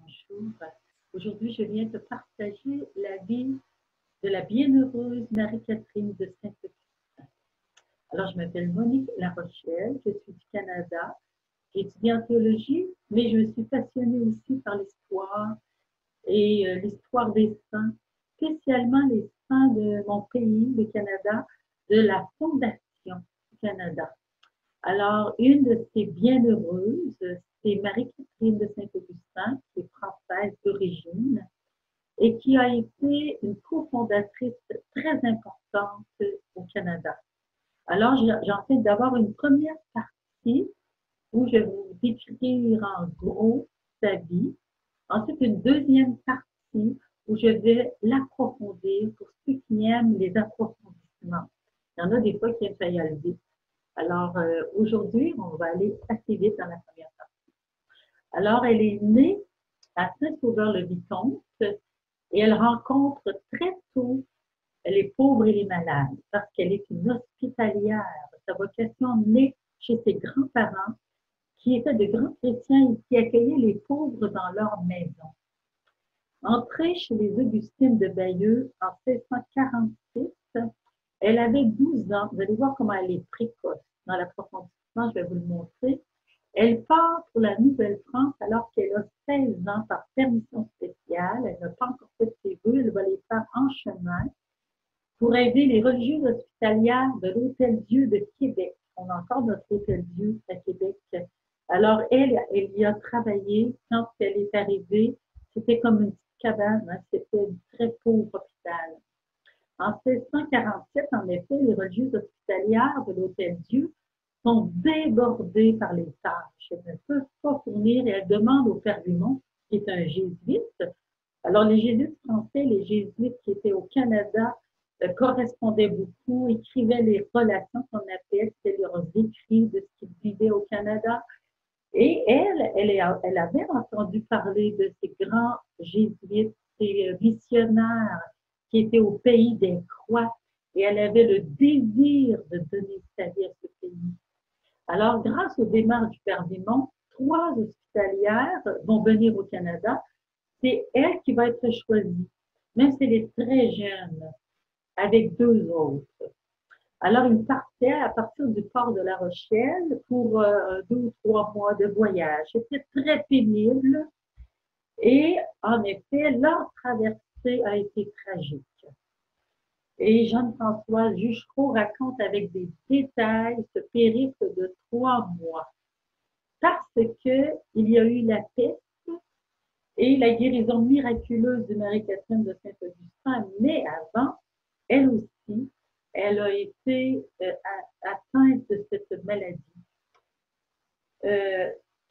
Bonjour. Aujourd'hui, je viens te partager la vie de la bienheureuse Marie-Catherine de Saint-Augustin. Alors, je m'appelle Monique Larochelle, je suis du Canada. J'ai étudié en théologie, mais je me suis passionnée aussi par l'histoire et l'histoire des saints, spécialement les saints de mon pays, le Canada, de la Fondation du Canada. Alors, une de ces bienheureuses, c'est Marie-Catherine de Saint-Augustin, qui est française d'origine et qui a été une cofondatrice très importante au Canada. Alors, j'en fais d'abord une première partie où je vais vous décrire en gros sa vie. Ensuite, une deuxième partie où je vais l'approfondir pour ceux qui aiment les approfondissements. Il y en a des fois qui aiment ça y aller vite. Alors, aujourd'hui, on va aller assez vite dans la première partie. Alors, elle est née à Saint-Sauveur-le-Vicomte et elle rencontre très tôt les pauvres et les malades parce qu'elle est une hospitalière. Sa vocation naît chez ses grands-parents qui étaient de grands chrétiens et qui accueillaient les pauvres dans leur maison. Entrée chez les Augustines de Bayeux en 1646, elle avait 12 ans. Vous allez voir comment elle est précoce. Dans l'approfondissement, je vais vous le montrer. Elle part pour la Nouvelle-France alors qu'elle a 16 ans par permission spéciale. Elle n'a pas encore fait ses vœux. Elle va les faire en chemin pour aider les religieuses hospitalières de l'Hôtel-Dieu de Québec. On a encore notre Hôtel-Dieu à Québec. Alors, elle y a travaillé quand elle est arrivée. C'était comme une petite cabane. Hein? C'était un très pauvre hôpital. En 1647, en effet, les religieuses hospitalières de l'Hôtel-Dieu sont débordées par les tâches. Elles ne peuvent pas fournir et elles demandent au Père Dumont, qui est un jésuite. Alors, les jésuites français, les jésuites qui étaient au Canada, correspondaient beaucoup, écrivaient les relations qu'on appelait, c'était leurs écrits de ce qu'ils vivaient au Canada. Et elle avait entendu parler de ces grands jésuites, ces missionnaires qui étaient au pays des croix, et elle avait le désir de donner sa vie à ce pays. Alors, grâce aux démarches du Père Dumont, 3 hospitalières vont venir au Canada. C'est elle qui va être choisie, même si elle est très jeune, avec 2 autres. Alors, ils partaient à partir du port de La Rochelle pour 2 ou 3 mois de voyage. C'était très pénible et, en effet, leur traversée a été tragique. Et Jeanne-Françoise Juchereau raconte avec des détails ce périple de 3 mois. Parce qu'il y a eu la peste et la guérison miraculeuse de Marie-Catherine de Saint-Augustin, mais avant, elle aussi, elle a été atteinte de cette maladie.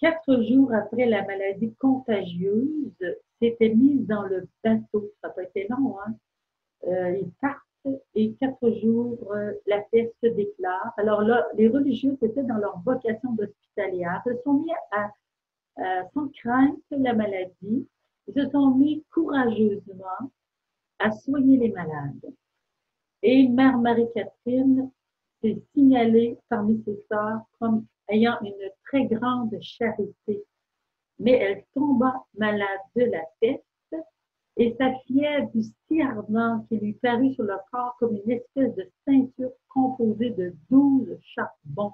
4 jours après la maladie contagieuse, s'était mise dans le bateau. Ça n'a pas été long, hein? Ils partent et 4 jours, la peste se déclare. Alors là, les religieux étaient dans leur vocation d'hospitalière, se sont mis sans crainte la maladie, ils se sont mis courageusement à soigner les malades. Et Mère Marie-Catherine s'est signalée parmi ses sœurs comme ayant une très grande charité. Mais elle tomba malade de la peste et sa fièvre fut si ardente qu'il lui parut sur le corps comme une espèce de ceinture composée de 12 charbons.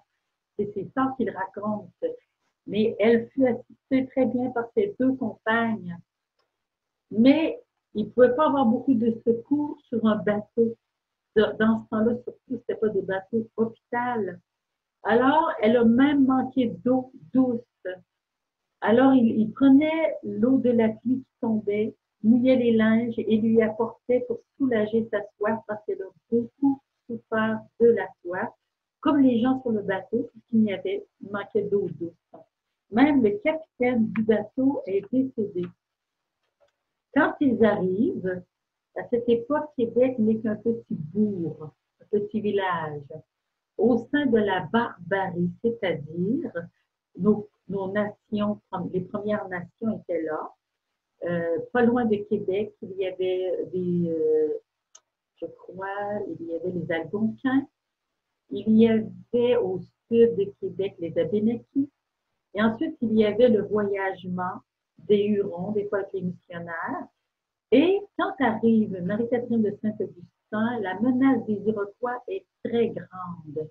C'est ça qu'il raconte. Mais elle fut assistée très bien par ses 2 compagnes. Mais il ne pouvait pas avoir beaucoup de secours sur un bateau. Dans ce temps-là, surtout, ce n'était pas des bateaux hôpital. Alors, elle a même manqué d'eau douce. Alors, il prenait l'eau de la pluie qui tombait, mouillait les linges et lui apportait pour soulager sa soif parce qu'elle a beaucoup souffert de la soif, comme les gens sur le bateau, puisqu'il manquait d'eau douce. Même le capitaine du bateau a été décédé. Quand ils arrivent, à cette époque, Québec n'est qu'un petit bourg, un petit village, au sein de la barbarie, c'est-à-dire nos nations, les Premières Nations étaient là. Pas loin de Québec, il y avait je crois, il y avait les Algonquins. Il y avait au sud de Québec les Abénaquis. Et ensuite, il y avait le voyagement des Hurons, des fois avec les missionnaires. Et quand arrive Marie-Catherine de Saint-Augustin, la menace des Iroquois est très grande.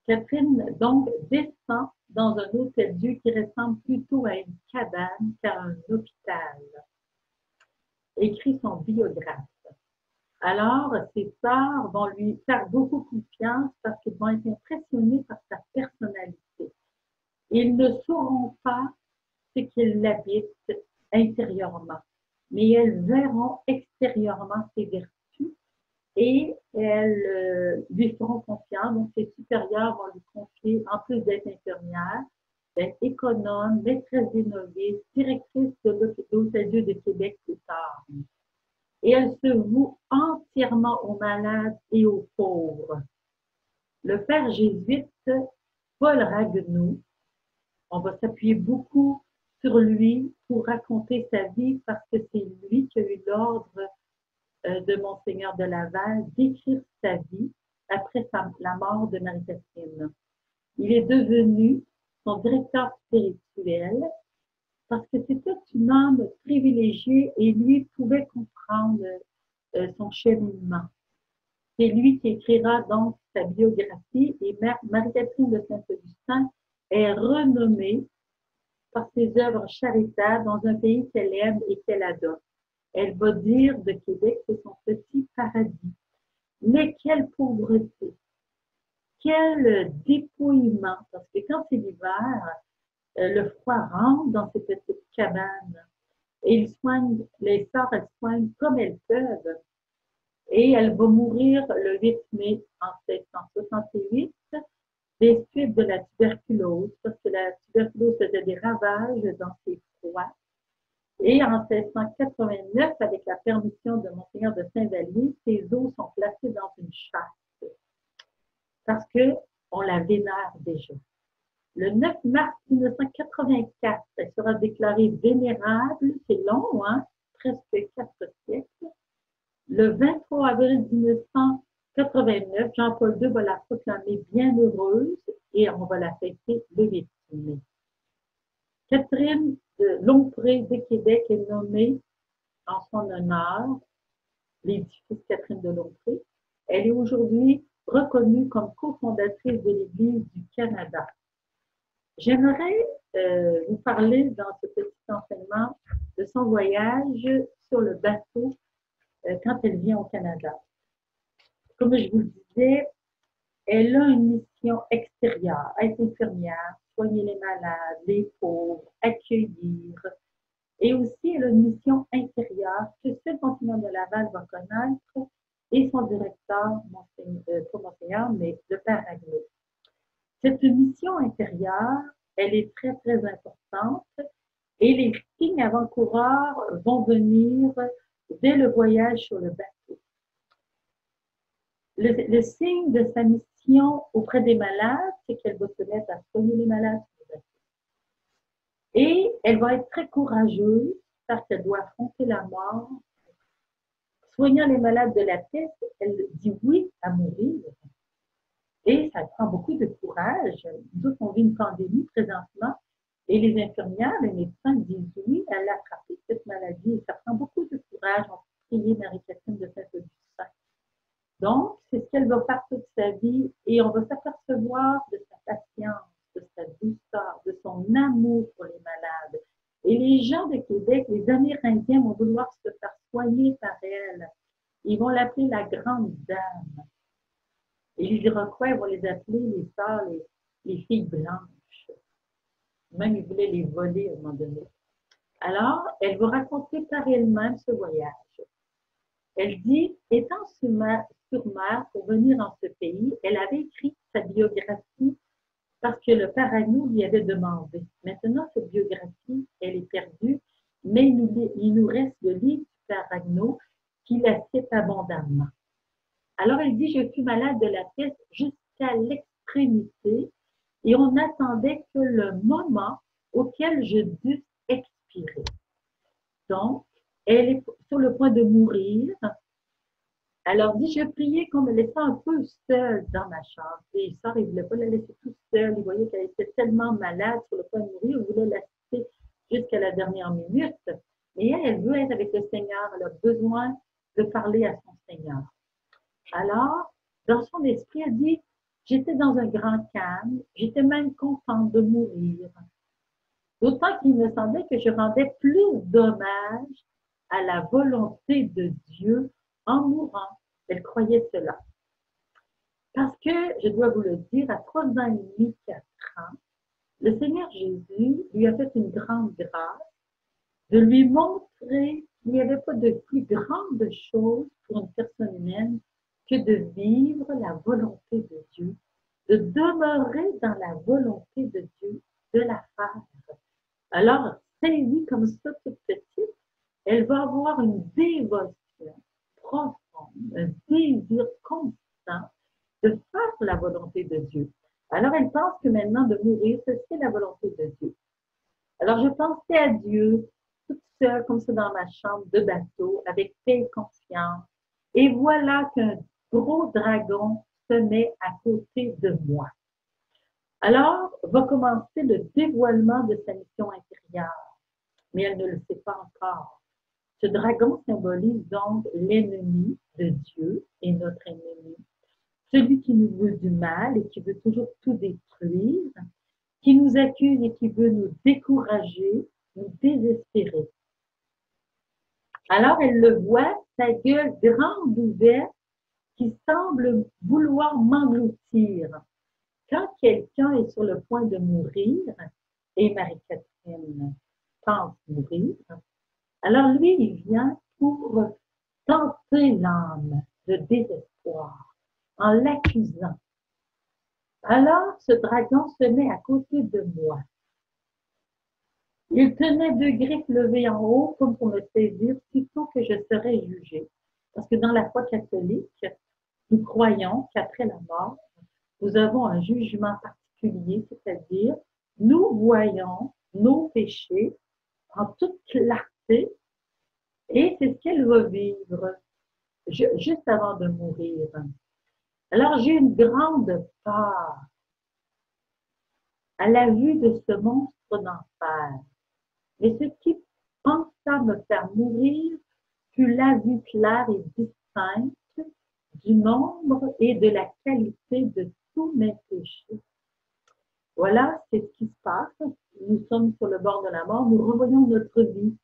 Catherine, donc, descend dans un hôtel-Dieu qui ressemble plutôt à une cabane qu'à un hôpital. Écrit son biographe. Alors, ses sœurs vont lui faire beaucoup confiance parce qu'ils vont être impressionnés par sa personnalité. Ils ne sauront pas ce qu'il l'habite intérieurement, mais elles verront extérieurement ses vertus et elles lui feront confiance. Donc, ses supérieurs vont lui confier, en plus d'être infirmière, d'être économe, maîtresse des novices, directrice de l'Hôtel-Dieu de Québec plus tard. Et elle se voue entièrement aux malades et aux pauvres. Le père jésuite Paul Ragueneau, on va s'appuyer beaucoup sur lui pour raconter sa vie parce que c'est lui qui a eu l'ordre de Monseigneur de Laval d'écrire sa vie après la mort de Marie-Catherine. Il est devenu son directeur spirituel parce que c'était un homme privilégié et lui pouvait comprendre son cheminement. C'est lui qui écrira donc sa biographie et Marie-Catherine de Saint-Augustin est renommée par ses œuvres charitables dans un pays qu'elle aime et qu'elle adore. Elle va dire de Québec que c'est son petit paradis. Mais quelle pauvreté, quel dépouillement, parce que quand c'est l'hiver, le froid rentre dans ces petites cabanes et les sœurs, elles soignent comme elles peuvent. Et elle va mourir le 8 mai en 1668 des suites de la tuberculose, parce que la tuberculose faisait des ravages dans ses froids. Et en 1689, avec la permission de Monseigneur de Saint-Vallier, ses os sont placés dans une chasse parce qu'on la vénère déjà. Le 9 mars 1984, elle sera déclarée vénérable, c'est long, hein? Presque 4 siècles. Le 23 avril 1989, Jean-Paul II va la proclamer bienheureuse et on va la fêter le 8 mai. Catherine de Lompré de Québec est nommée en son honneur, l'édifice Catherine de Lompré. Elle est aujourd'hui reconnue comme cofondatrice de l'Église du Canada. J'aimerais vous parler dans ce petit enseignement de son voyage sur le bateau quand elle vient au Canada. Comme je vous le disais, elle a une mission extérieure, être infirmière, soigner les malades, les pauvres, accueillir. Et aussi, elle a une mission intérieure que seul Monseigneur de Laval va connaître et son directeur, pas Monseigneur, mais le Père Ragueneau. Cette mission intérieure, elle est très, très importante et les signes avant-coureurs vont venir dès le voyage sur le bateau. Le signe de sa mission auprès des malades, c'est qu'elle va se mettre à soigner les malades sur le bateau. Et elle va être très courageuse parce qu'elle doit affronter la mort. Soignant les malades de la peste, elle dit oui à mourir. Et ça prend beaucoup de courage. Nous autres, on vit une pandémie présentement et les infirmières, les médecins disent oui à l'attraper cette maladie. Et ça prend beaucoup de courage. On peut prier Marie-Catherine de Saint-Augustin. Donc, c'est ce qu'elle va faire toute sa vie et on va s'apercevoir de sa patience, de sa douceur, de son amour pour les malades. Et les gens de Québec, les Amérindiens vont vouloir se faire soigner par elle. Ils vont l'appeler la Grande Dame. Et les Iroquois vont les appeler les sœurs, les filles blanches. Même ils voulaient les voler à un moment donné. Alors, elle va raconter par elle-même ce voyage. Elle dit, étant sur mer pour venir dans ce pays, elle avait écrit sa biographie parce que le Père Ragueneau lui avait demandé. Maintenant, cette biographie, elle est perdue, mais il nous reste le livre du Père Ragueneau qui la cite abondamment. Alors, elle dit, je fus malade de la peste jusqu'à l'extrémité et on attendait que le moment auquel je dus expirer. Donc, elle est sur le point de mourir. Alors, dit, je priais qu'on me laissait un peu seule dans ma chambre. Les sœurs, ils ne voulaient pas la laisser toute seule. Ils voyaient qu'elle était tellement malade sur le point de mourir. Ils voulaient l'assister jusqu'à la dernière minute. Et elle veut être avec le Seigneur, elle a besoin de parler à son Seigneur. Alors, dans son esprit, elle dit, j'étais dans un grand calme, j'étais même contente de mourir. D'autant qu'il me semblait que je rendais plus d'hommage à la volonté de Dieu en mourant. Elle croyait cela. Parce que, je dois vous le dire, à 3 ans et demi, 4 ans, le Seigneur Jésus lui a fait une grande grâce de lui montrer qu'il n'y avait pas de plus grande chose pour une personne humaine que de vivre la volonté de Dieu, de demeurer dans la volonté de Dieu, de la faire. Alors, saisie comme ça, toute petite, elle va avoir une dévotion profonde, un désir constant de faire la volonté de Dieu. Alors, elle pense que maintenant, de mourir, c'est la volonté de Dieu. Alors, je pensais à Dieu, toute seule, comme ça, dans ma chambre de bateau, avec paix et confiance. Et voilà qu'un gros dragon se met à côté de moi. Alors, va commencer le dévoilement de sa mission intérieure, mais elle ne le sait pas encore. Ce dragon symbolise donc l'ennemi de Dieu et notre ennemi, celui qui nous veut du mal et qui veut toujours tout détruire, qui nous accuse et qui veut nous décourager, nous désespérer. Alors, elle le voit, sa gueule grande ouverte, qui semble vouloir m'engloutir. Quand quelqu'un est sur le point de mourir, et Marie-Catherine pense mourir, alors lui, il vient pour tenter l'âme de désespoir, en l'accusant. Alors, ce dragon se met à côté de moi. Il tenait 2 griffes levées en haut, comme pour me saisir, sitôt que je serais jugée. Parce que dans la foi catholique, nous croyons qu'après la mort, nous avons un jugement particulier, c'est-à-dire, nous voyons nos péchés en toute clarté, et c'est ce qu'elle va vivre juste avant de mourir. Alors, j'ai une grande peur à la vue de ce monstre d'enfer. Mais ce qui pensa me faire mourir fut la vue claire et distincte du nombre et de la qualité de tous mes péchés. Voilà, c'est ce qui se passe. Nous sommes sur le bord de la mort, nous revoyons notre vie,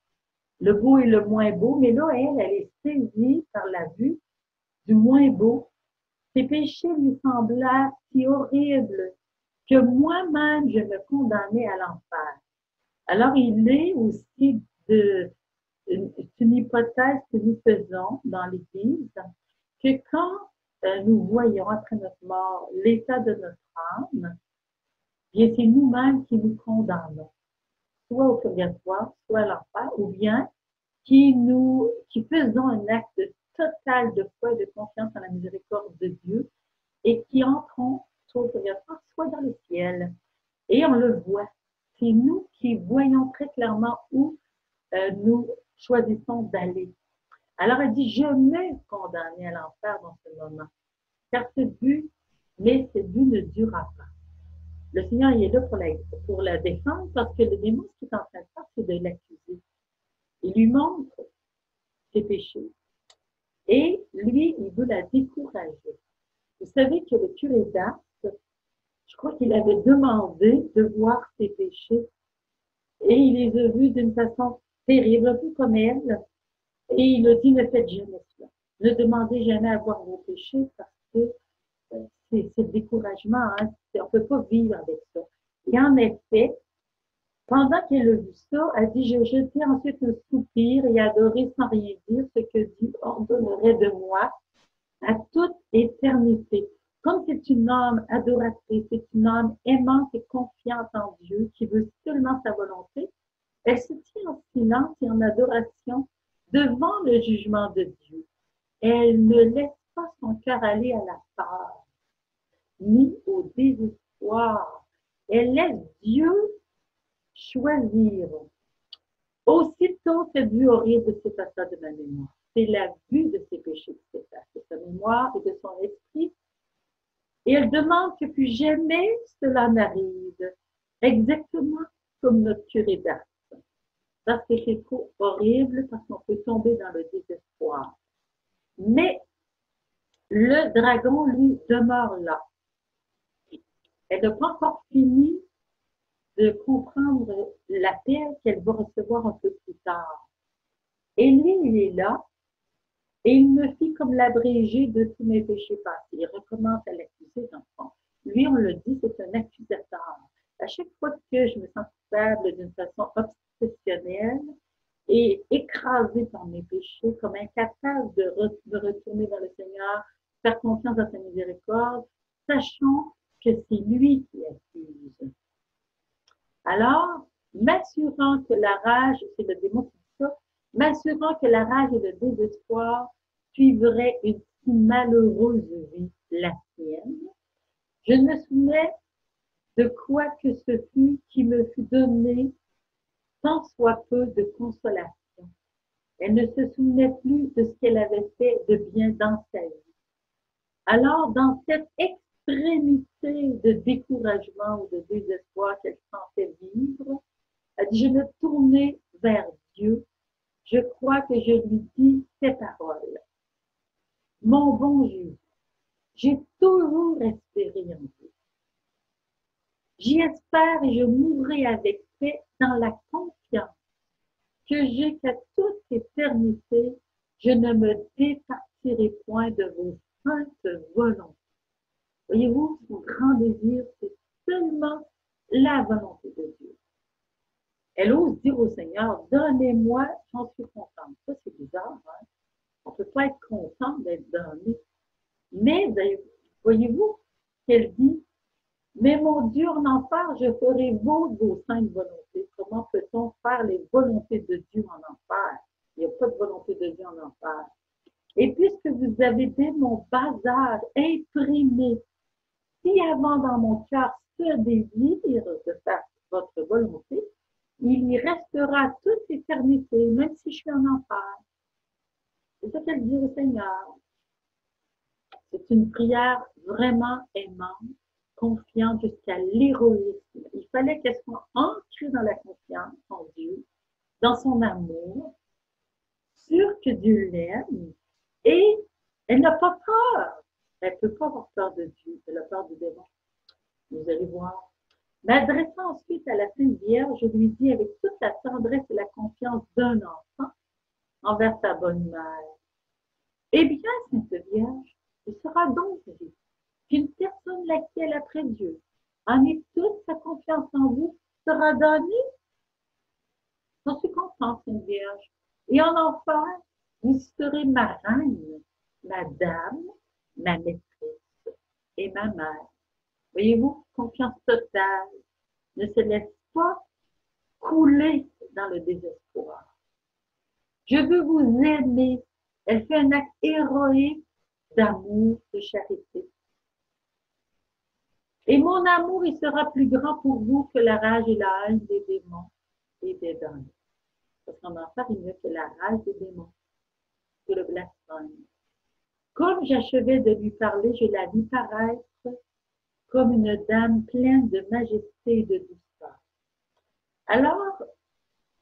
le beau et le moins beau, mais là, elle est saisie par la vue du moins beau. Ses péchés lui semblaient si horribles que moi-même, je me condamnais à l'enfer. Alors, il est aussi une hypothèse que nous faisons dans l'Église, que quand nous voyons après notre mort l'état de notre âme, bien c'est nous-mêmes qui nous condamnons, soit au purgatoire, soit à l'enfer, ou bien qui faisons un acte total de foi et de confiance en la miséricorde de Dieu et qui entrons soit au purgatoire, soit dans le ciel. Et on le voit. C'est nous qui voyons très clairement où nous choisissons d'aller. Alors elle dit, je me condamnais à l'enfer dans ce moment, car ce but ne durera pas. Le Seigneur il est là pour la défendre, parce que le démon, ce qu'il est en train de faire, c'est de l'accuser. Il lui montre ses péchés. Et lui, il veut la décourager. Vous savez que le curé d'Ars, je crois qu'il avait demandé de voir ses péchés et il les a vus d'une façon terrible, un peu comme elle. Et il a dit, ne faites jamais cela. Ne demandez jamais à voir vos péchés parce que c'est le découragement. Hein? On ne peut pas vivre avec ça. Et en effet, pendant qu'elle a vu ça, elle dit, j'ai jeté ensuite un soupir et adoré sans rien dire ce que Dieu ordonnerait de moi à toute éternité. Comme c'est une âme adoratrice, c'est une âme aimante et confiante en Dieu, qui veut seulement sa volonté, elle se tient en silence et en adoration devant le jugement de Dieu. Elle ne laisse pas son cœur aller à la peur, ni au désespoir. Elle laisse Dieu choisir. Aussitôt, cette vue horrible s'effaça de ma mémoire. C'est la vue de ses péchés qui s'efface, de sa mémoire et de son esprit. Et elle demande que plus jamais cela n'arrive, exactement comme notre curé d'Ars. parce que c'est trop horrible, parce qu'on peut tomber dans le désespoir. Mais le dragon, lui, demeure là. Elle n'a pas encore fini de comprendre la paix qu'elle va recevoir un peu plus tard. Et lui, il est là, et il me fit comme l'abrégé de tous mes péchés passés. Il recommence à l'accuser dans le fond. Lui, on le dit, c'est un accusateur. À chaque fois que je me sens coupable d'une façon obsessionnelle et écrasée par mes péchés, comme incapable de retourner vers le Seigneur, faire confiance à sa miséricorde, sachant que c'est lui qui accuse. Alors, m'assurant que la rage, c'est le démon qui dit ça, m'assurant que la rage et le désespoir suivraient une si malheureuse vie, la sienne, je ne me souvenais de quoi que ce fût qui me fut donné tant soit peu de consolation. Elle ne se souvenait plus de ce qu'elle avait fait de bien dans sa vie. Alors, dans cette extrémité de découragement ou de désespoir qu'elle sentait vivre, elle dit, je me tournai vers Dieu. Je crois que je lui dis ces paroles. Mon bon Dieu, j'ai toujours espéré en vous. J'y espère et je mourrai avec paix dans la confiance que j'ai qu'à toute éternité, je ne me départirai point de vos saintes volontés. Voyez-vous, son grand désir, c'est seulement la volonté de Dieu. Elle ose dire au Seigneur, donnez-moi, j'en suis contente. Ça, c'est bizarre, hein? On ne peut pas être content d'être donné. Mais, voyez-vous, qu'elle dit, mais mon Dieu, en enfer, je ferai vos saintes volontés. Comment peut-on faire les volontés de Dieu en enfer? Il n'y a pas de volonté de Dieu en enfer. Et puisque vous avez dès mon bazar imprimé si avant dans mon cœur ce désir de faire votre volonté, il y restera toute éternité, même si je suis en enfer. C'est ça qu'elle dit au Seigneur. C'est une prière vraiment aimante, confiante jusqu'à l'héroïsme. Il fallait qu'elle soit ancrée dans la confiance en Dieu, dans son amour, sûre que Dieu l'aime, et elle n'a pas peur. Elle ne peut pas avoir peur de Dieu, elle a peur du démon. Vous allez voir. M'adressant ensuite à la Sainte Vierge, je lui dis avec toute la tendresse et la confiance d'un enfant envers sa bonne mère. Eh bien, Sainte Vierge, il sera donc dit qu'une personne laquelle, après Dieu, en met toute sa confiance en vous, sera donnée. J'en suis contente, Sainte Vierge. Et en enfer, vous serez ma reine, ma dame, ma maîtresse et ma mère. Voyez-vous, confiance totale, ne se laisse pas couler dans le désespoir. Je veux vous aimer. Elle fait un acte héroïque d'amour, de charité. Et mon amour, il sera plus grand pour vous que la rage et la haine des démons et des damnés. Parce qu'en enfer, il n'y a que la rage des démons, que le blasphème. Comme j'achevais de lui parler, je la vis paraître comme une dame pleine de majesté et de douceur. Alors,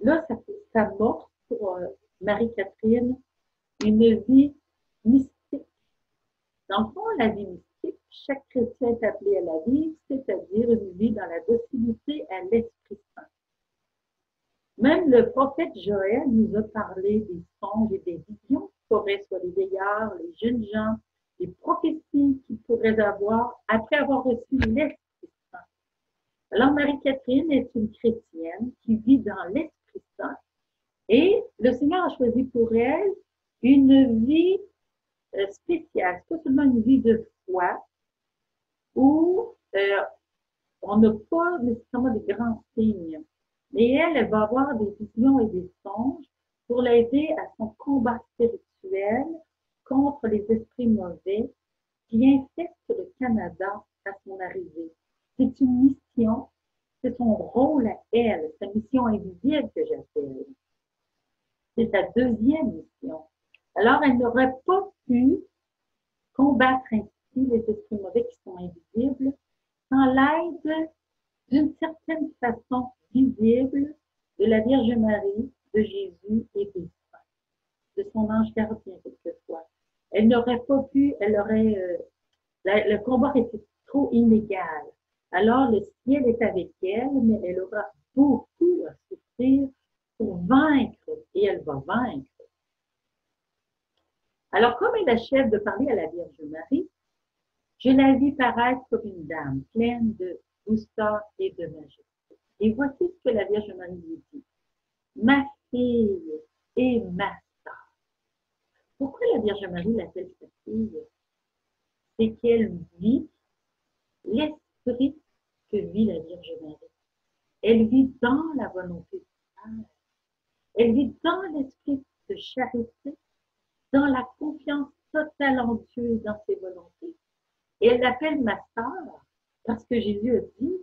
là, ça montre pour Marie-Catherine une vie mystique. Dans le fond, la vie mystique, chaque chrétien est appelé à la vivre, c'est-à-dire une vie dans la docilité à l'Esprit Saint. Même le prophète Joël nous a parlé des songes et des visions qui pourraient sur les vieillards, les jeunes gens, les prophéties qu'ils pourraient avoir après avoir reçu l'Esprit Saint. Alors, Marie-Catherine est une chrétienne qui vit dans l'Esprit Saint et le Seigneur a choisi pour elle une vie spéciale. C'est pas seulement une vie de foi où on n'a pas nécessairement des grands signes, mais elle va avoir des visions et des songes pour l'aider à son combat spirituel contre les esprits mauvais qui infectent le Canada à son arrivée. C'est une mission, c'est son rôle à elle, sa mission invisible que j'appelle. C'est sa deuxième mission. Alors, elle n'aurait pas pu combattre ainsi les esprits mauvais qui sont invisibles sans l'aide d'une certaine façon visible de la Vierge Marie Jésus et des saints, de son ange gardien quelquefois. Elle n'aurait pas pu, le combat était trop inégal. Alors le ciel est avec elle, mais elle aura beaucoup à souffrir pour vaincre, et elle va vaincre. Alors, comme elle achève de parler à la Vierge Marie, je la vis paraître comme une dame pleine de douceur et de majesté. Et voici ce que la Vierge Marie lui dit. Ma fille et ma sœur. Pourquoi la Vierge Marie l'appelle sa fille? C'est qu'elle vit l'esprit que vit la Vierge Marie. Elle vit dans la volonté du Père. Elle vit dans l'esprit de charité, dans la confiance totale en Dieu et dans ses volontés. Et elle l'appelle ma sœur, parce que Jésus a dit,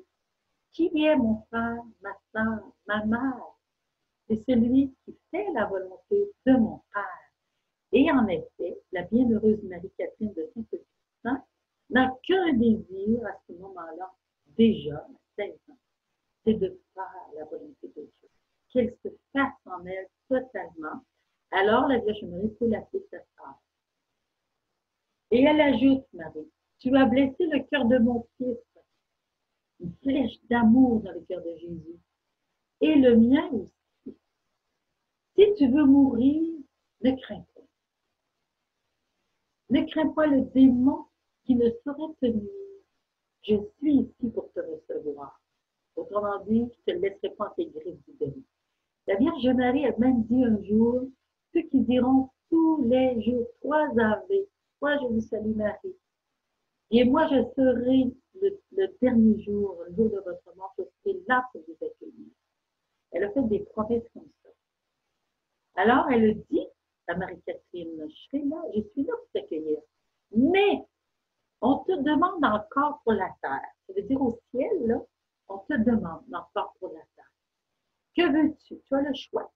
qui est mon frère, ma sœur, ma mère? C'est celui qui fait la volonté de mon Père. Et en effet, la bienheureuse Marie-Catherine de Saint-Augustin n'a qu'un désir à ce moment-là, déjà à 16 ans, c'est de faire la volonté de Dieu, qu'elle se fasse en elle totalement. Alors la Vierge Marie peut l'appeler sa sœur. Et elle ajoute, Marie, tu as blessé le cœur de mon fils, une flèche d'amour dans le cœur de Jésus, et le mien aussi. Si tu veux mourir, ne crains pas. Ne crains pas le démon qui ne saurait te nuire. Je suis ici pour te recevoir. Autrement dit, je ne te laisserai pas en tes griffes du démon. La Vierge Marie a même dit un jour, ceux qui diront tous les jours, 3 Ave, 3 je vous salue Marie. Et moi, je serai le dernier jour, le jour de votre mort, je serai là pour vous accueillir. Elle a fait des promesses comme ça. Alors, elle dit à Marie-Catherine, je serai là, je suis là pour t'accueillir. Mais, on te demande encore pour la terre. Ça veut dire au ciel, là, on te demande encore pour la terre. Que veux-tu? Tu as le choix.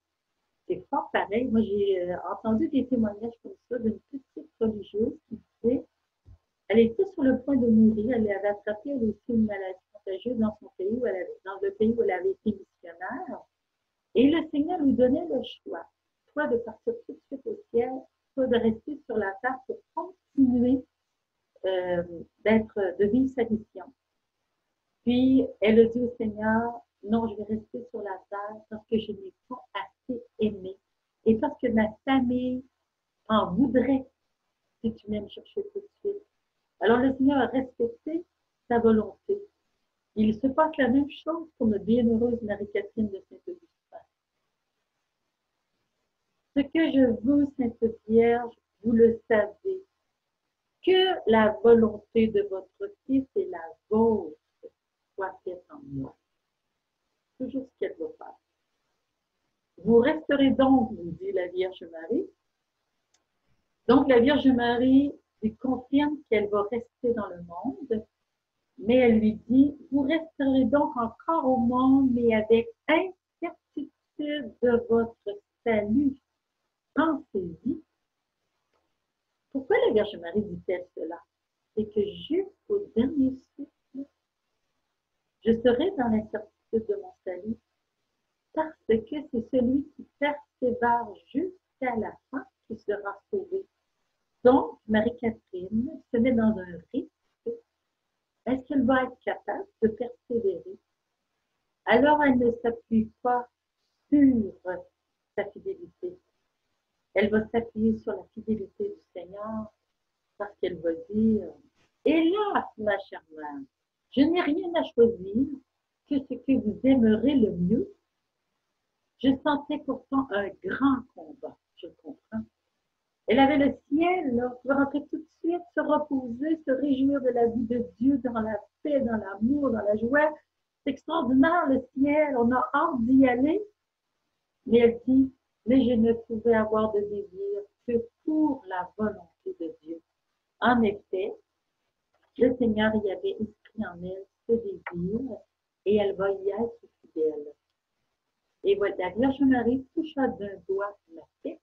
C'est fort pareil. Moi, j'ai entendu des témoignages comme ça d'une petite religieuse qui disait, elle était sur le point de mourir, elle avait attrapé elle aussi une maladie contagieuse dans son pays, dans le pays où elle avait été missionnaire. Et le Seigneur lui donnait le choix, soit de partir tout de suite au ciel, soit de rester sur la terre pour continuer de vivre sa mission. Puis, elle a dit au Seigneur, non, je vais rester sur la terre parce que je n'ai pas assez aimé et parce que ma famille en voudrait si tu viens me chercher tout de suite. Alors, le Seigneur a respecté sa volonté. Il se passe la même chose pour notre bienheureuse Marie-Catherine de Saint-Augustin. Ce que je veux, Sainte Vierge, vous le savez, que la volonté de votre Fils et la vôtre soit faite en moi. Toujours ce qu'elle va faire. Vous resterez donc, nous dit la Vierge Marie. Donc, la Vierge Marie lui confirme qu'elle va rester dans le monde, mais elle lui dit, vous resterez donc encore au monde, mais avec incertitude de votre salut. Pensez-y. Pourquoi la Vierge Marie dit-elle cela? C'est que jusqu'au dernier souffle, je serai dans l'incertitude de mon salut, parce que c'est celui qui persévère jusqu'à la fin qui sera sauvé. Donc, Marie-Catherine se met dans un risque. Est-ce qu'elle va être capable de persévérer? Alors, elle ne s'appuie pas sur sa fidélité. Elle va s'appuyer sur la fidélité du Seigneur parce qu'elle va dire, hélas, ma chère mère, je n'ai rien à choisir que ce que vous aimerez le mieux. Je sentais pourtant un grand combat, je comprends. Elle avait le ciel, là, pour rentrer tout de suite, se reposer, se réjouir de la vie de Dieu, dans la paix, dans l'amour, dans la joie. C'est extraordinaire, le ciel, on a hâte d'y aller. Mais elle dit, mais je ne pouvais avoir de désir que pour la volonté de Dieu. En effet, le Seigneur y avait inscrit en elle ce désir et elle va y être fidèle. Et voilà, la Vierge Marie toucha d'un doigt ma tête,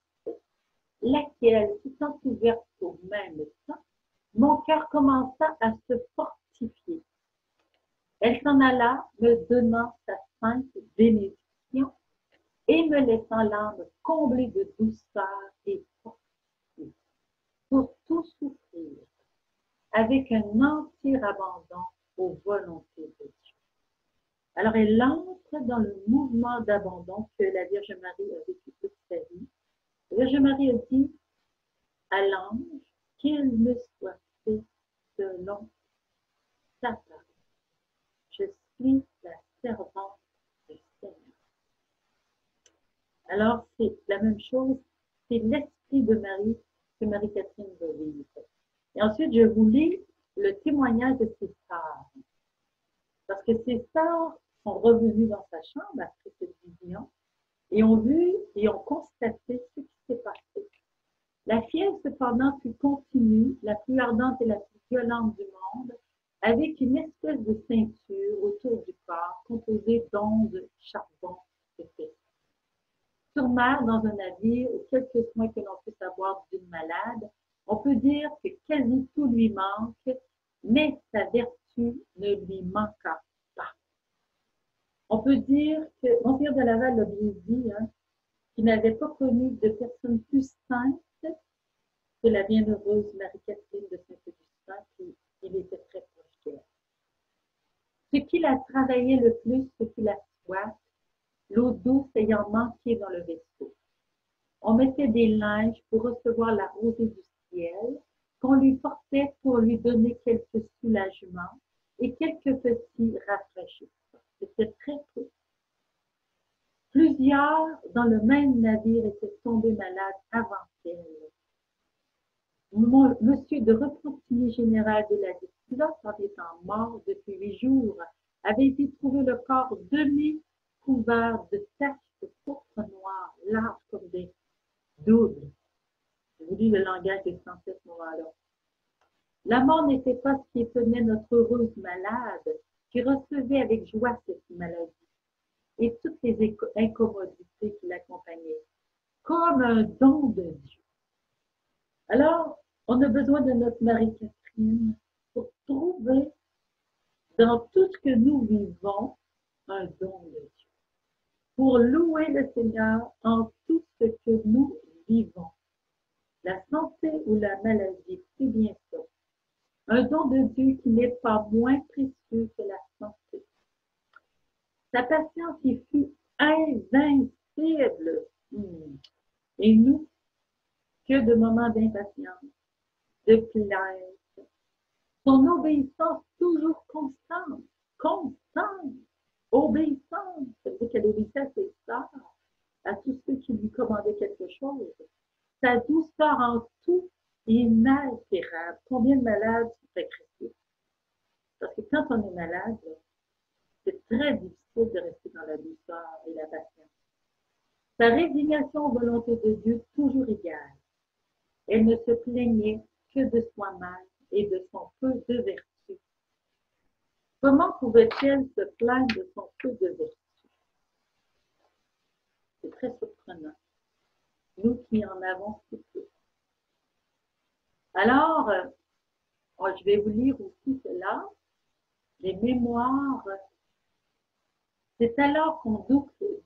laquelle, s'étant ouverte au même temps, mon cœur commença à se fortifier. Elle s'en alla, me donnant sa sainte bénédiction, et me laissant l'âme comblée de douceur et force pour tout souffrir, avec un entier abandon aux volontés de Dieu. Alors, elle entre dans le mouvement d'abandon que la Vierge Marie a vécu toute sa vie. La Vierge Marie a dit à l'ange qu'il me soit fait selon ta parole. Je suis la servante du Seigneur. Alors, c'est la même chose, c'est l'esprit de Marie que Marie-Catherine va vivre. Et ensuite, je vous lis le témoignage de ses sœurs. Parce que ses sœurs sont revenues dans sa chambre après cette vision et ont vu et ont constaté ce qui s'est passé. La fièvre, cependant, fut continue, la plus ardente et la plus violente du monde, avec une espèce de ceinture autour du corps composée d'ondes, charbon et feu. Sur mer, dans un navire, ou quelques soins que l'on puisse avoir d'une malade, on peut dire que quasi tout lui manque, mais sa vertu ne lui manqua pas. On peut dire que Monseigneur de Laval l'a bien dit, qu'il n'avait pas connu de personne plus sainte que la bienheureuse Marie-Catherine de Saint-Augustin, qui il était très proche d'elle. Ce qui la travaillait le plus, ce qui la soif, l'eau douce ayant manqué dans le vaisseau. On mettait des linges pour recevoir la rosée du ciel, qu'on lui portait pour lui donner quelques soulagements et quelques petits rafraîchissements. C'était très peu. Plusieurs dans le même navire étaient tombés malades avant elle. Monsieur de Repentigny général de la Distillate, en étant mort depuis 8 jours, avait été trouvé le corps demi-couvert de taches de pourpre noire, larges comme des doubles. Je vous lis le langage des Français à ce moment-là. La mort n'était pas ce qui étonnait notre heureuse malade, qui recevait avec joie cette maladie et toutes les incommodités qui l'accompagnaient, comme un don de Dieu. Alors, on a besoin de notre Marie-Catherine pour trouver dans tout ce que nous vivons un don de Dieu. Pour louer le Seigneur en tout ce que nous vivons. La santé ou la maladie, c'est bien ça. Un don de Dieu qui n'est pas moins précieux que la santé. Sa patience y fut invincible. Et nous, que de moments d'impatience, de plainte, son obéissance toujours constante, obéissante, c'est-à-dire qu'elle obéissait à ses sœurs, à tous ceux qui lui commandaient quelque chose. Sa douceur en tout est inaltérable. Combien de malades sont sacrifiés? Parce que quand on est malade, c'est très difficile de rester dans la douceur et la patience. Sa résignation aux volontés de Dieu toujours égale. Elle ne se plaignait que de soi-même et de son peu de vertu. Comment pouvait-elle se plaindre de son peu de vertu? C'est très surprenant. Nous qui en avons si peu. Alors, je vais vous lire aussi cela, les mémoires. C'est alors qu'on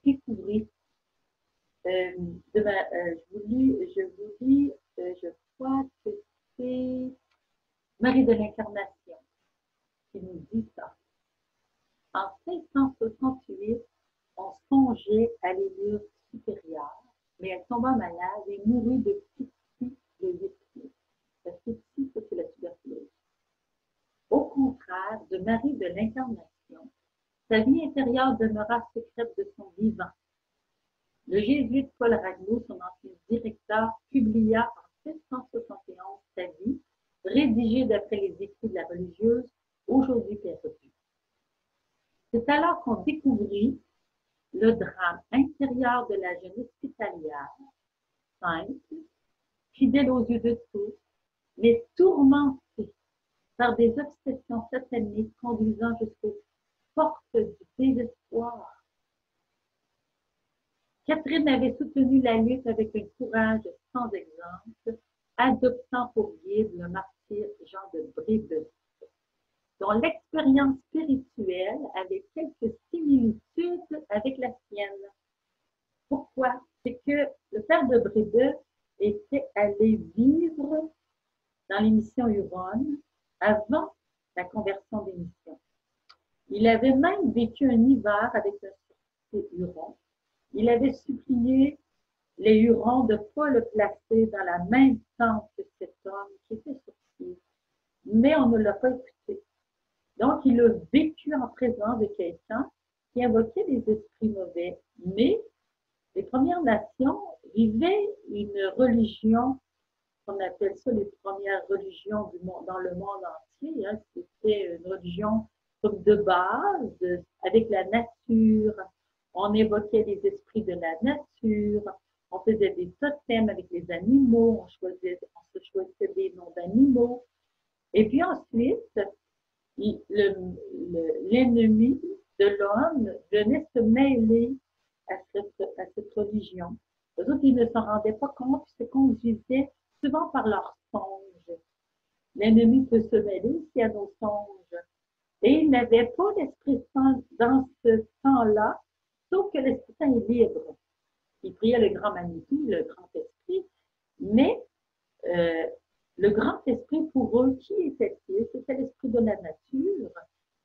découvrit, je vous lis, je crois que c'est Marie de l'Incarnation qui nous dit ça. En 568, on songeait à l'élure supérieure, mais elle tomba malade et mourut de sepsie de 8 pieds. La sepsie, ça c'est la tuberculose. Au contraire de Marie de l'Incarnation, sa vie intérieure demeura secrète de son vivant. Le jésuite Paul Ragnaud, son ancien directeur, publia en 771 sa vie, rédigée d'après les écrits de la religieuse, aujourd'hui perdue. C'est alors qu'on découvrit le drame intérieur de la jeune hospitalière, simple, fidèle aux yeux de tous, mais tourmentée par des obsessions sataniques conduisant jusqu'aux portes du désespoir. Catherine avait soutenu la lutte avec un courage sans exemple, adoptant pour guide le martyr Jean de Brébeuf, dont l'expérience spirituelle avait quelques similitudes avec la sienne. Pourquoi? C'est que le père de Brébeuf était allé vivre dans les missions Huron avant la conversion des missions. Il avait même vécu un hiver avec un sorcier Huron. Il avait supplié les Hurons de ne pas le placer dans la même tente que cet homme qui était sorcier. Mais on ne l'a pas écouté. Donc, il a vécu en présence de quelqu'un qui invoquait des esprits mauvais. Mais les Premières Nations vivaient une religion, on appelle ça les premières religions du monde, dans le monde entier. Hein. C'était une religion comme de base, avec la nature. On évoquait les esprits de la nature. On faisait des totems avec les animaux. On se choisissait des noms d'animaux. Et puis ensuite, l'ennemi de l'homme venait se mêler à cette religion. Les autres, ils ne s'en rendaient pas compte, ils se conduisaient souvent par leurs songes. L'ennemi peut se mêler aussi à nos songes. Et il n'avait pas l'Esprit Saint dans ce temps-là, sauf que l'Esprit Saint est libre. Il priait le grand Manitou, le grand esprit, mais le grand esprit pour eux, qui était-il? C'était l'esprit de la nature.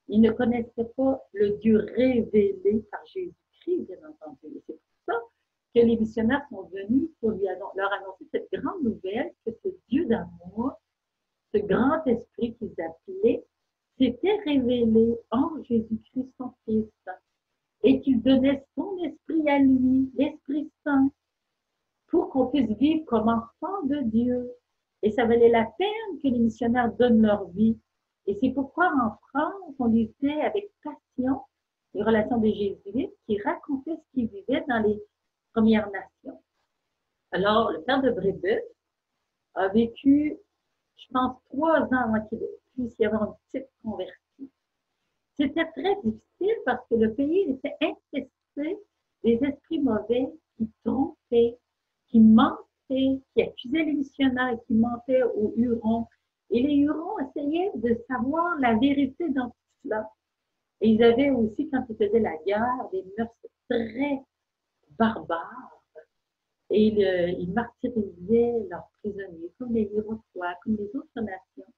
Ils ne connaissaient pas le Dieu révélé par Jésus-Christ, bien entendu. Et c'est pour ça que les missionnaires sont venus pour leur annoncer cette grande nouvelle que ce Dieu d'amour, ce grand esprit qu'ils appelaient, s'était révélé en Jésus-Christ, son Fils, et qu'il donnait son esprit à lui, l'Esprit Saint, pour qu'on puisse vivre comme enfant de Dieu. Et ça valait la peine que les missionnaires donnent leur vie. Et c'est pourquoi en France, on lisait avec passion les relations des Jésuites qui racontaient ce qu'ils vivaient dans les Premières Nations. Alors, le père de Brébeuf a vécu, je pense, 3 ans avant qu'il puisse y avoir une petite convertie. C'était très difficile parce que le pays était infesté des esprits mauvais qui trompaient, qui mentaient, qui accusaient les missionnaires et qui mentaient aux Hurons. Et les Hurons essayaient de savoir la vérité dans tout cela. Et ils avaient aussi, quand ils faisaient la guerre, des mœurs très barbares. Et ils martyrisaient leurs prisonniers, comme les Iroquois, comme les autres nations.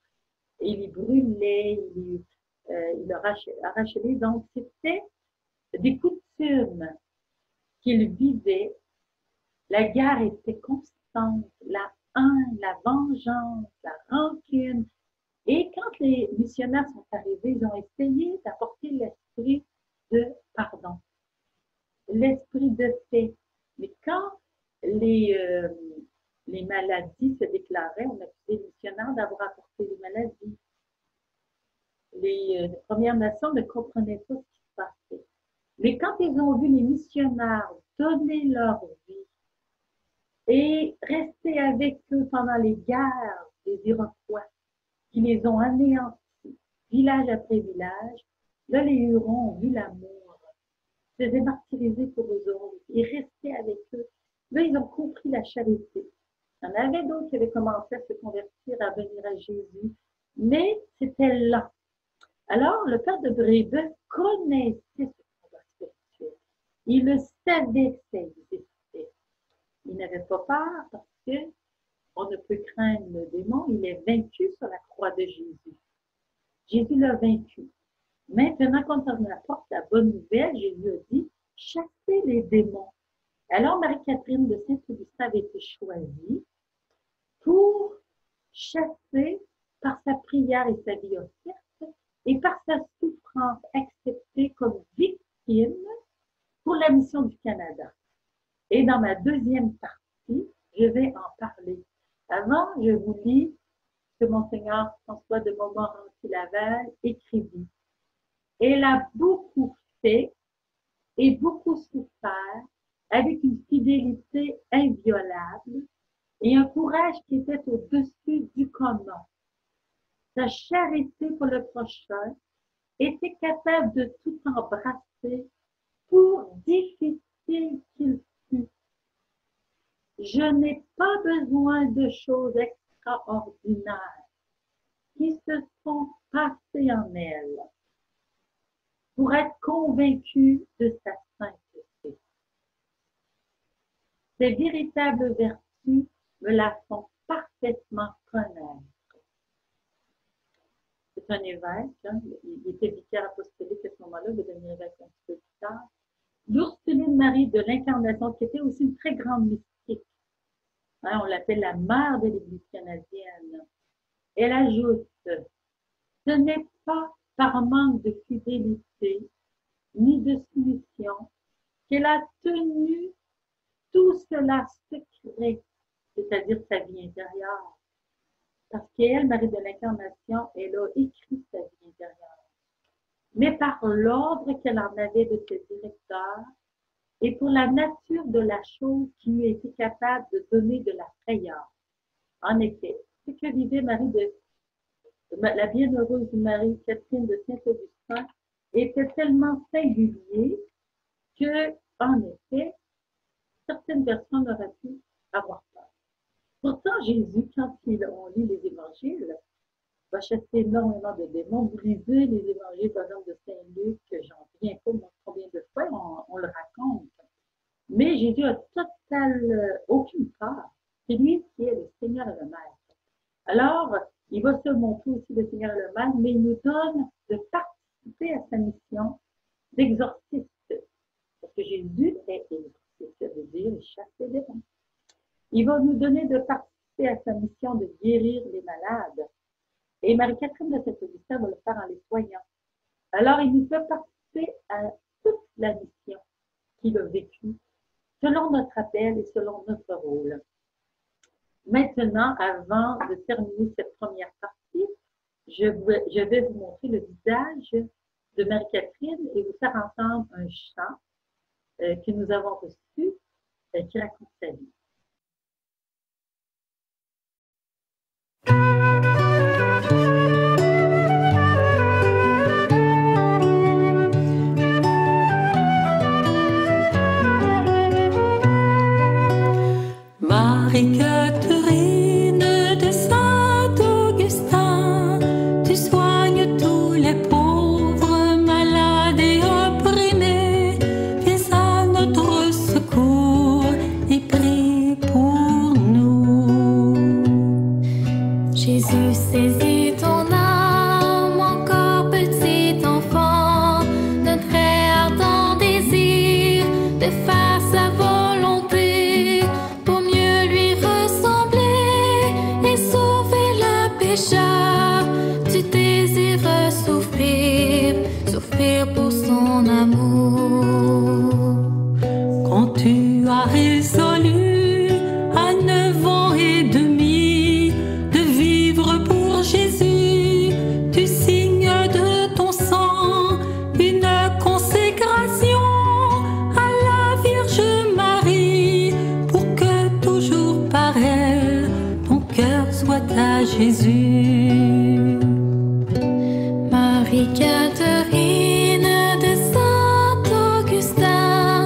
Et ils les brûlaient, ils leur arrachaient les dents. C'était des coutumes qu'ils vivaient. La guerre était constante, la haine, la vengeance, la rancune. Et quand les missionnaires sont arrivés, ils ont essayé d'apporter l'esprit de pardon, l'esprit de paix. Mais quand les maladies se déclaraient, on accusait les missionnaires d'avoir apporté les maladies. Les Premières Nations ne comprenaient pas ce qui se passait. Mais quand ils ont vu les missionnaires donner leur vie et rester avec eux pendant les guerres des Iroquois, qui les ont anéantis, village après village, là, les Hurons ont vu l'amour, se faisaient martyriser pour eux autres, ils restaient avec eux. Là, ils ont compris la charité. Il y en avait d'autres qui avaient commencé à se convertir, à venir à Jésus, mais c'était lent. Alors, le père de Brébeuf connaissait ce combat spirituel. Il le savait que ça existait. Il n'avait pas peur parce que on ne peut craindre le démon. Il est vaincu sur la croix de Jésus. Jésus l'a vaincu. Maintenant, quand on apporte la bonne nouvelle, Jésus a dit, chassez les démons. Alors, Marie-Catherine de Saint-Augustin avait été choisie pour chasser par sa prière et sa vie offerte et par sa souffrance acceptée comme victime pour la mission du Canada. Et dans ma deuxième partie, je vais en parler. Avant, je vous lis ce que Monseigneur François de Montmorency-Laval écrivit. Elle a beaucoup fait et beaucoup souffert avec une fidélité inviolable et un courage qui était au-dessus du commun. Sa charité pour le prochain était capable de tout embrasser pour difficile qu'il fût. Je n'ai pas besoin de choses extraordinaires qui se sont passées en elle pour être convaincu de sa sainteté. Ces véritables vertus me la font parfaitement connaître. C'est un évêque, hein, il était vicaire apostolique à ce moment-là, il est devenu évêque un petit peu plus tard. L'Ursuline Marie de l'Incarnation, qui était aussi une très grande mystique. Hein, on l'appelle la mère de l'Église canadienne. Elle ajoute, ce n'est pas par manque de fidélité ni de soumission qu'elle a tenu tout cela secret, c'est-à-dire sa vie intérieure. Parce qu'elle, Marie de l'Incarnation, elle a écrit sa vie intérieure. Mais par l'ordre qu'elle en avait de ses directeurs et pour la nature de la chose qui lui était capable de donner de la frayeur. En effet, ce que vivait la bienheureuse Marie-Catherine de Saint-Augustin était tellement singulier que, en effet, certaines personnes auraient pu avoir peur. Pourtant, Jésus, quand on lit les évangiles, va chasser énormément de démons. Vous lisez les évangiles, par exemple, de Saint-Luc, que j'en viens pas, combien de fois on le raconte. Mais Jésus a aucune peur. C'est lui qui est le Seigneur et le Maître. Alors, il va se montrer aussi le Seigneur et le Maître, mais il nous donne de participer à sa mission d'exorciste. Parce que Jésus est exorciste, ça veut dire il chasse les démons. Il va nous donner de participer à sa mission de guérir les malades. Et Marie-Catherine de Saint-Augustin va le faire en les soignant. Alors, il nous fait participer à toute la mission qu'il a vécue, selon notre appel et selon notre rôle. Maintenant, avant de terminer cette première partie, je vais vous montrer le visage de Marie-Catherine et vous faire entendre un chant que nous avons reçu qui raconte sa vie. Marie-Catherine de Saint-Augustin, tu soignes tous les pauvres, malades et opprimés. Viens à notre secours et prie pour nous. Jésus saisit ton âme, encore petit enfant, d'un très ardent désir de faire sa volonté. Tu désires souffrir pour son amour. Quand tu as résolu à 9 ans et demi de vivre pour Jésus, tu signes de ton sang une consécration à la Vierge Marie pour que toujours par elle ton cœur soit à Jésus. Marie-Catherine de Saint-Augustin,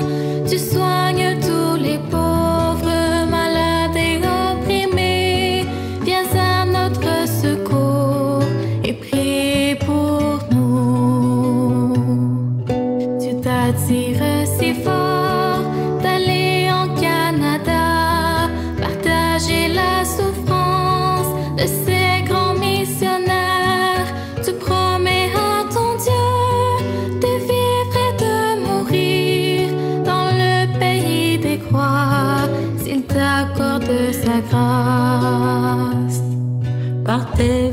tu soignes tous les pauvres, malades et opprimés. Viens à notre secours et prie pour nous. Tu t'attires si fort d'aller en Canada, partager la souffrance de ces grands missionnaires. Tu promets à ton Dieu de vivre et de mourir dans le pays des croix, s'il t'accorde sa grâce. Par tes